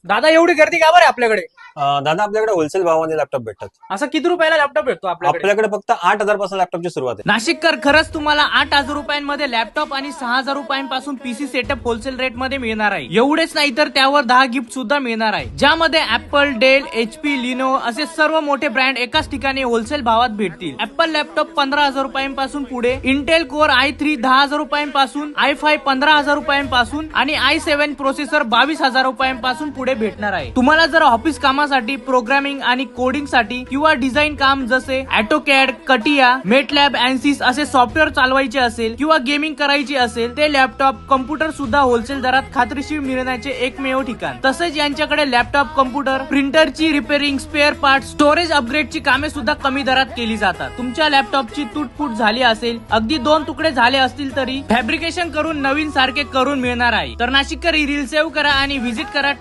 दादा एवढी गर्दी का बरं आहे आपल्याकडे? दादा आपल्याकडे होलसेल भावामध्ये लॅपटॉप भेटतात. असं किती रुपयाला लॅपटॉप भेटतो आपल्याकडे? आपल्याकडे फक्त 8,000 पासून लॅपटॉपची सुरुवात आहे. नाशिककर, खरंच तुम्हाला 8,000 रुपयांमध्ये लॅपटॉप आणि 6,000 रुपयांपासून पीसी सेटअप होलसेल रेट मध्ये मिळणार आहे. एवढेच नाही तर त्यावर 10 गिफ्ट सुद्धा मिळणार आहे, ज्यामध्ये ऍपल, डेल, HP, लिनो असे सर्व मोठे ब्रँड एकाच ठिकाणी होलसेल भावात भेटतील. ऍपल लॅपटॉप 15,000 रुपयांपासून पुढे, इंटेल कोर i3 10,000 रुपयांपासून, i5 15,000 रुपयांपासून आणि i7 प्रोसेसर 22,000 रुपयांपासून पुढे भेटणार आहे. तुम्हाला जर ऑफिस कामासाठी, प्रोग्रामिंग आणि कोडिंग साठी किंवा डिझाईन काम जसे ऑटोकॅड, कटिया, मेटलॅब, एन्सिस असे सॉफ्टवेअर चालवायचे असेल किंवा गेमिंग करायची असेल, ते लॅपटॉप, कम्प्युटर सुद्धा होलसेल दरात खात्रीशीर मिळण्याचे एकमेव ठिकाण. तसेच यांच्याकडे लॅपटॉप, कम्प्युटर, प्रिंटरची रिपेअरिंग, स्पेअर पार्ट, स्टोरेज अपग्रेडची कामे सुद्धा कमी दरात केली जातात. तुमच्या लॅपटॉपची तुटफूट झाली असेल, अगदी 2 तुकडे झाले असतील तरी फॅब्रिकेशन करून नवीन सारखे करून मिळणार आहे. तर नाशिककर रील सेव्ह करा आणि व्हिजिट करा